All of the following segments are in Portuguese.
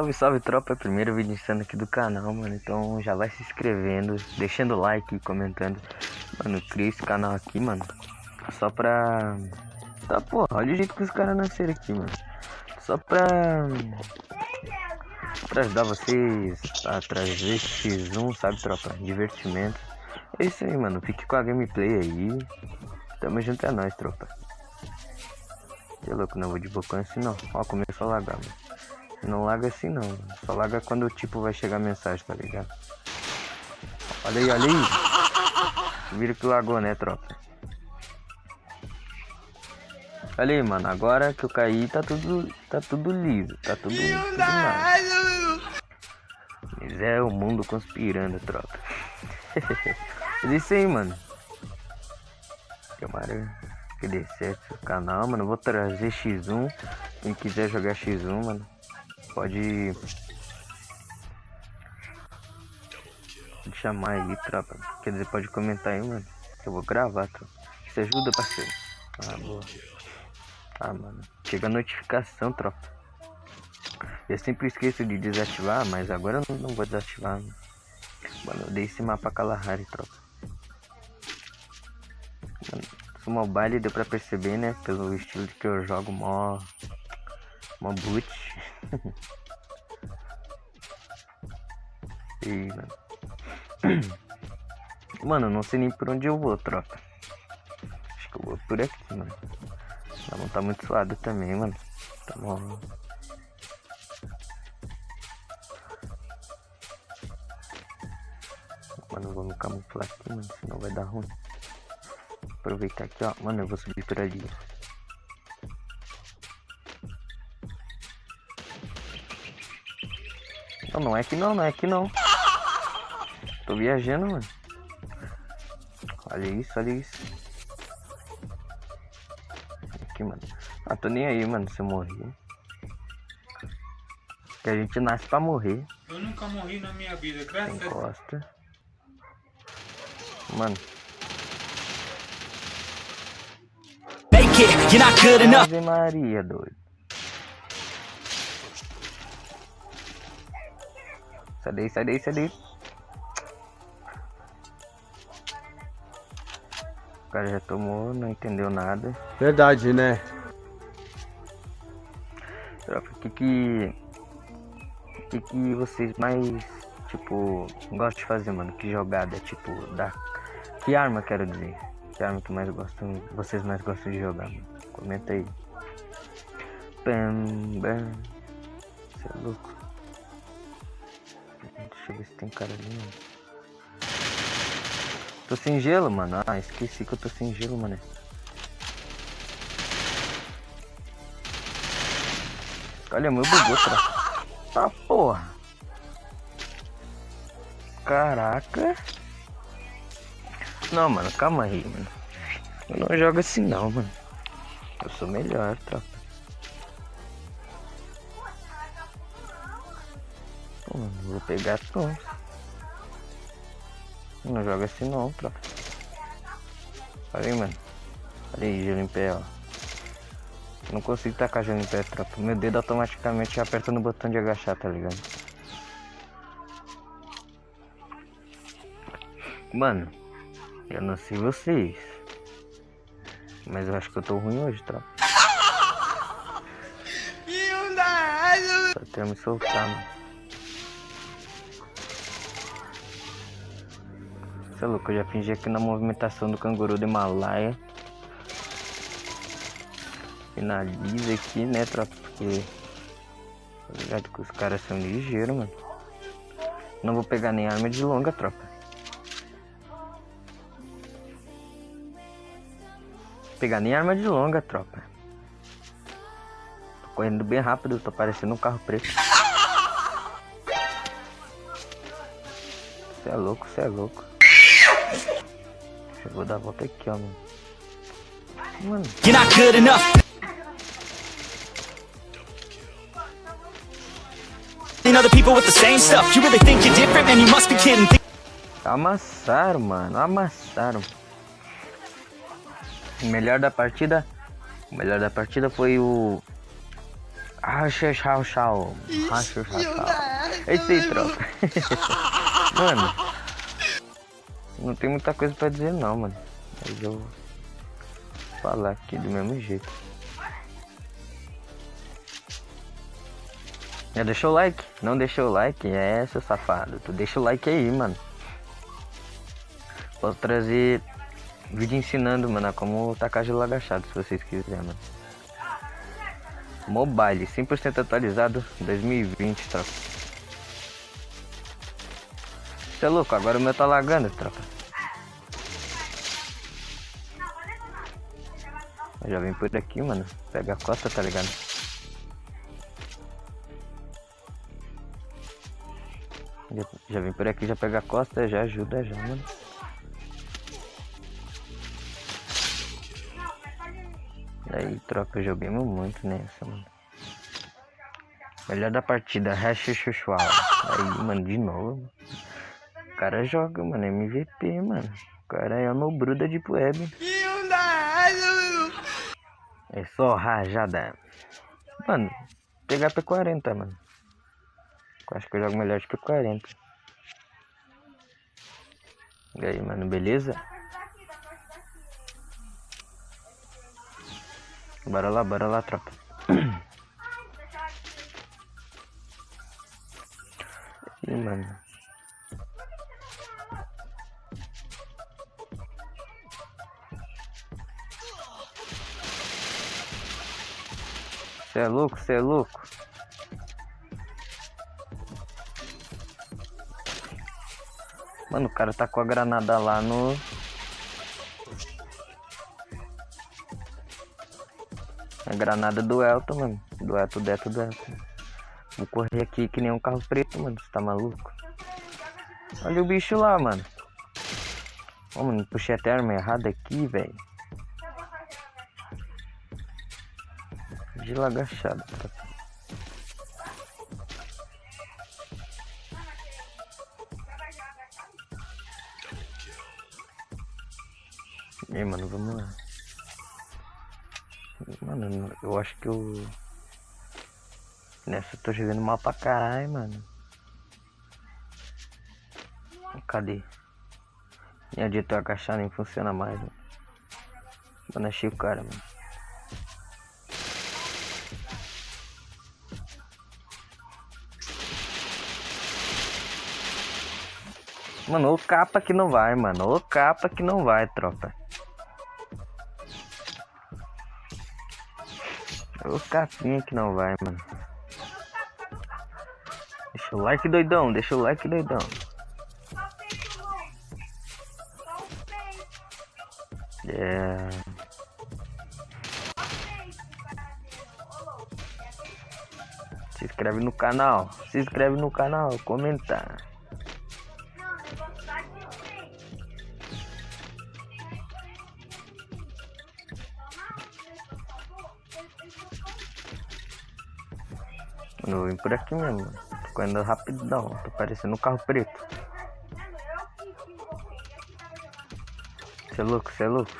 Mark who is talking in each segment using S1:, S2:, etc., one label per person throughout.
S1: Salve, salve, tropa. Primeiro vídeo insano aqui do canal, mano. Então já vai se inscrevendo, deixando like e comentando. Mano, eu criei esse canal aqui, mano, só pra... Tá, porra, olha o jeito que os caras nasceram aqui, mano. Só pra ajudar vocês a trazer X1, sabe, tropa? Divertimento. É isso aí, mano. Fique com a gameplay aí. Tamo junto, é nóis, tropa. Que louco, não vou de bocão assim não. Ó, começou a lagar, mano. Não laga assim não. Só laga quando tipo vai chegar a mensagem, tá ligado? Olha aí, olha aí. Vira que lagou, né, tropa? Olha aí, mano. Agora que eu caí, tá tudo liso. Tá tudo mal. Mas é o mundo conspirando, tropa. É isso aí, mano. Tomara que dê certo o canal, mano. Eu vou trazer X1. Quem quiser jogar X1, mano, pode chamar aí, tropa. Quer dizer, pode comentar aí, mano. Eu vou gravar, tropa. Isso ajuda, parceiro. Ah, boa. Ah, mano. Chega a notificação, tropa. Eu sempre esqueço de desativar, mas agora eu não vou desativar. Mano, eu dei esse mapa Kalahari, tropa. Mano, sou mobile, deu pra perceber, né? Pelo estilo que eu jogo, mó boot. E, mano. Mano, não sei nem por onde eu vou, tropa. Acho que eu vou por aqui, mano. Não tá muito suado também, mano. Tá bom. Mano, vou me camuflar aqui, mano, senão vai dar ruim. Aproveitar aqui, ó. Mano, eu vou subir por ali. Não, não é aqui não, não é aqui não. Tô viajando, mano. Olha isso, olha isso. Aqui, mano. Ah, tô nem aí, mano, se eu morrer. Que a gente nasce pra morrer.
S2: Eu nunca morri na minha vida, graças a Deus.
S1: Encosta. Mano. Ave Maria, doido. Sai daí, sai daí, sai daí. O cara já tomou, não entendeu nada.
S3: Verdade, né?
S1: Tropa, o que vocês mais, tipo, gostam de fazer, mano? Que jogada, tipo, que arma, quero dizer? Que arma que vocês mais gostam de jogar, mano? Comenta aí. Bam, bam. Você é louco. Deixa eu ver se tem cara ali, mano. Tô sem gelo, mano. Ah, esqueci que eu tô sem gelo, mano. Olha, meu bugou, tropa. Tá, porra. Caraca. Não, mano, calma aí, mano. Eu não jogo assim não, mano. Eu sou melhor, tropa. Pô, mano, vou pegar tudo. Não joga assim não, tropa. Olha aí, mano. Olha aí, gelo em pé, ó. Não consigo tacar gelo em pé, tropa. Meu dedo automaticamente aperta no botão de agachar, tá ligado? Mano, eu não sei vocês, mas eu acho que eu tô ruim hoje, tropa. Só tenho me soltar, mano. Você é louco, eu já fingi aqui na movimentação do canguru do Himalaia. Finaliza aqui, né, tropa? Porque tá ligado que os caras são ligeiros, mano. Não vou pegar nem arma de longa, tropa. Pegar nem arma de longa, tropa. Tô correndo bem rápido, tô parecendo um carro preto. Cê é louco, cê é louco. Eu vou dar a volta aqui, ó, mano. Mano. You're not good enough. Other people with the same stuff. You really think you're different, man? You must be kidding. Amassaram, mano, amassaram. O melhor da partida foi Racha, chau, chau. Racha, chau, chau. É isso aí, tropa. Mano, não tem muita coisa pra dizer não, mano. Mas eu vou falar aqui do mesmo jeito. Já deixou o like? Não deixou o like? É, seu safado. Tu deixa o like aí, mano. Posso trazer vídeo ensinando, mano, a como tacar gelo agachado, se vocês quiserem, mano. Mobile, 100% atualizado, 2020, tropa. Você é louco? Agora o meu tá lagando, tropa. Eu já vem por aqui, mano. Pega a costa, tá ligado? Já vem por aqui, já pega a costa, já ajuda já, mano. Aí, tropa, joguemos muito nessa, mano. Melhor da partida, hash chuchual. Aí, mano, de novo. O cara joga, mano, MVP, mano. O cara é no Bruda de web. É só rajada. Mano, pegar P40, mano. Eu acho que eu jogo melhor de P40. E aí, mano, beleza? Bora lá, tropa. Ih, mano. Cê é louco, cê é louco. Mano, o cara tá com a granada lá no... A granada do Elton, mano. Do Elton. Vou correr aqui que nem um carro preto, mano. Você tá maluco? Olha o bicho lá, mano. Ô, mano, puxei até a arma errada aqui, velho. De agachado, tá? E aí, mano, vamos lá. Mano, eu acho que eu... Nessa eu tô jogando mal pra caralho, mano. Cadê? Minha dieta agachar nem funciona mais, mano. Mano, achei o cara, mano. Mano, o capa que não vai, mano. O capa que não vai, tropa. O capinha que não vai, mano. Deixa o like, doidão. Deixa o like, doidão. É... Se inscreve no canal. Se inscreve no canal. Comenta. Eu vim por aqui mesmo, mano. Tô andando rapidão. Tô parecendo um carro preto. Cê é louco, cê é louco.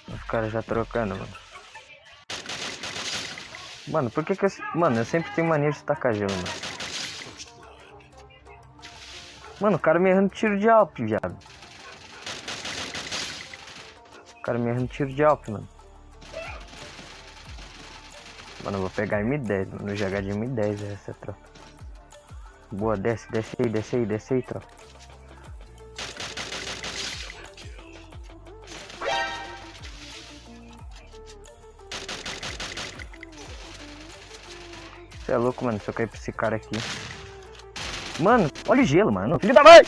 S1: Os caras já trocando, mano. Mano, por que que eu... Mano, eu sempre tenho mania de tacar gelo, mano. Mano, o cara me errando tiro de alp, viado. O cara me errando tiro de alp, mano. Mano, eu vou pegar M10, mano. Jogar de M10 essa tropa. Boa, desce aí, tropa. Você é louco, mano. Se eu cair pra esse cara aqui. Mano, olha o gelo, mano. Filho da mãe!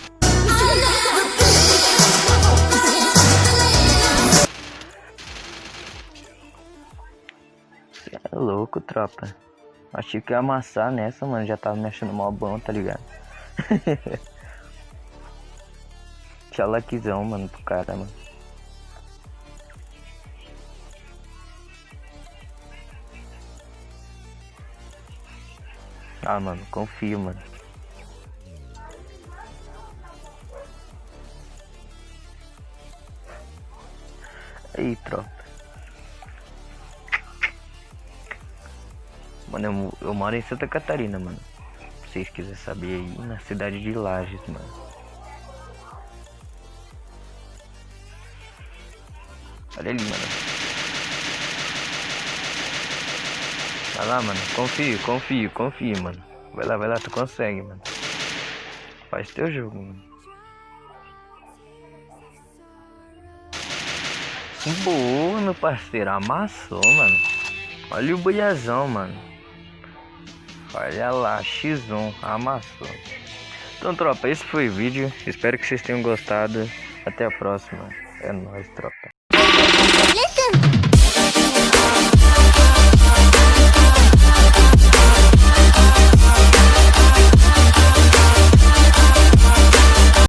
S1: Você é louco, tropa. Achei que ia amassar nessa, mano. Já tava me achando mal bom, tá ligado? Tchalaquizão, mano, pro cara, mano. Ah, mano, confio, mano. Aí, tropa. Mano, eu moro em Santa Catarina, mano. Se vocês quiserem saber aí, na cidade de Lages, mano. Olha ali, mano. Vai lá, mano. Confio, mano. Vai lá, tu consegue, mano. Faz teu jogo, mano. Boa, meu parceiro. Amassou, mano. Olha o boiazão, mano. Olha lá, X1. Amassou. Então, tropa, esse foi o vídeo. Espero que vocês tenham gostado. Até a próxima. É nóis, tropa.